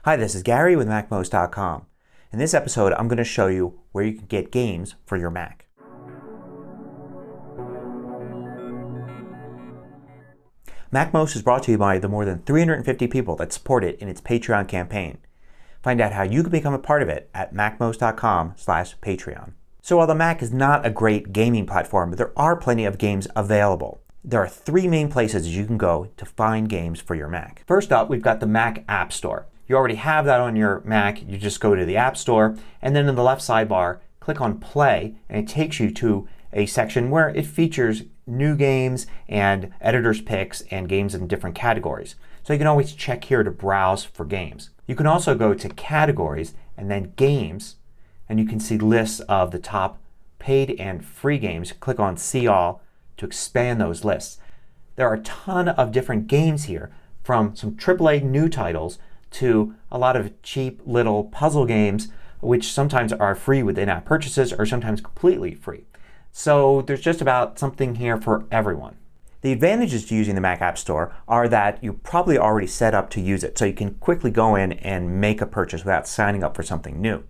Hi, this is Gary with MacMost.com. In this episode, I'm going to show you where you can get games for your Mac. MacMost is brought to you by the more than 350 people that support it in its Patreon campaign. Find out how you can become a part of it at MacMost.com/Patreon. So while the Mac is not a great gaming platform, there are plenty of games available. There are three main places you can go to find games for your Mac. First up, we've got the Mac App Store. You already have that on your Mac. You just go to the App Store and then in the left sidebar click on Play and it takes you to a section where it features new games and editor's picks and games in different categories. So you can always check here to browse for games. You can also go to Categories and then Games and you can see lists of the top paid and free games. Click on See All to expand those lists. There are a ton of different games here, from some AAA new titles to a lot of cheap little puzzle games which sometimes are free with in-app purchases or sometimes completely free. So there's just about something here for everyone. The advantages to using the Mac App Store are that you're probably already set up to use it, so you can quickly go in and make a purchase without signing up for something new.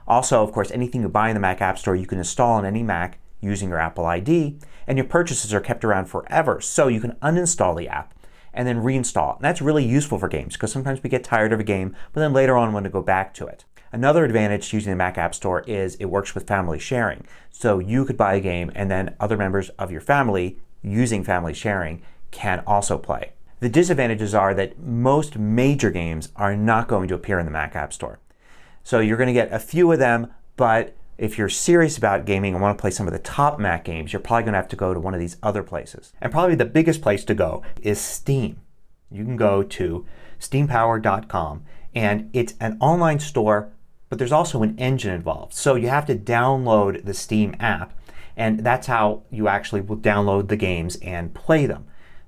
Also, of course, anything you buy in the Mac App Store you can install on any Mac using your Apple ID, and your purchases are kept around forever, so you can uninstall the app and then reinstall it. And that's really useful for games because sometimes we get tired of a game but then later on want to go back to it. Another advantage to using the Mac App Store is it works with family sharing. So you could buy a game and then other members of your family using family sharing can also play. The disadvantages are that most major games are not going to appear in the Mac App Store. So you're going to get a few of them, but if you're serious about gaming and want to play some of the top Mac games, you're probably going to have to go to one of these other places. And probably the biggest place to go is Steam. You can go to steampower.com and it's an online store, but there's also an engine involved. So you have to download the Steam app and that's how you actually will download the games and play them.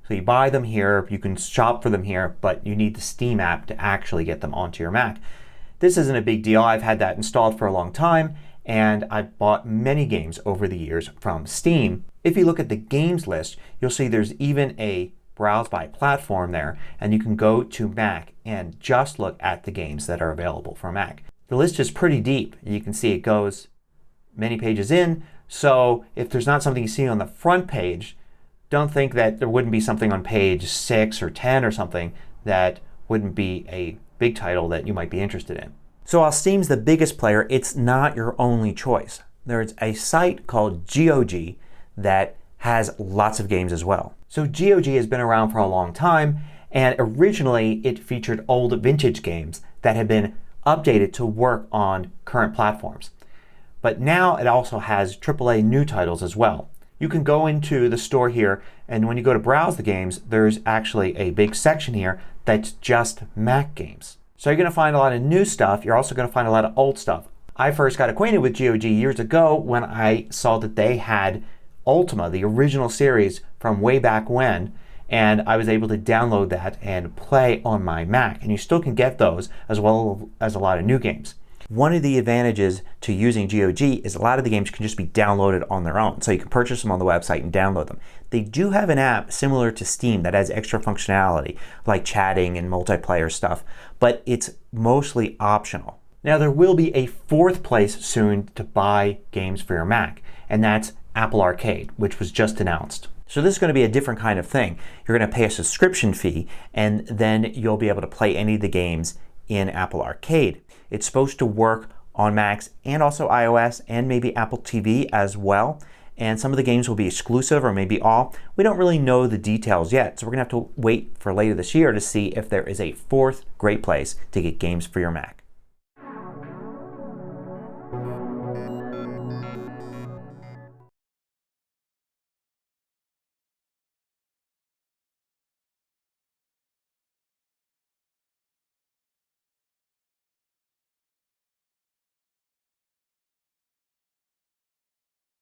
So you buy them here, you can shop for them here, but you need the Steam app to actually get them onto your Mac. This isn't a big deal. I've had that installed for a long time and I've bought many games over the years from Steam. If you look at the games list, you'll see there's even a browse by platform there, and you can go to Mac and just look at the games that are available for Mac. The list is pretty deep. You can see it goes many pages in, so if there's not something you see on the front page, don't think that there wouldn't be something on page 6 or 10 or something that wouldn't be a big title that you might be interested in. So while Steam's the biggest player, it's not your only choice. There's a site called GOG that has lots of games as well. So GOG has been around for a long time and originally it featured old vintage games that had been updated to work on current platforms. But now it also has AAA new titles as well. You can go into the store here and when you go to browse the games there's actually a big section here that's just Mac games. So you're going to find a lot of new stuff. You're also going to find a lot of old stuff. I first got acquainted with GOG years ago when I saw that they had Ultima, the original series from way back when, and I was able to download that and play on my Mac. And you still can get those as well as a lot of new games. One of the advantages to using GOG is a lot of the games can just be downloaded on their own. So you can purchase them on the website and download them. They do have an app similar to Steam that has extra functionality like chatting and multiplayer stuff, but it's mostly optional. Now there will be a fourth place soon to buy games for your Mac, and that's Apple Arcade, which was just announced. So this is going to be a different kind of thing. You're going to pay a subscription fee and then you'll be able to play any of the games in Apple Arcade. It's supposed to work on Macs and also iOS and maybe Apple TV as well. And some of the games will be exclusive or maybe all. We don't really know the details yet, so we're going to have to wait for later this year to see if there is a fourth great place to get games for your Mac.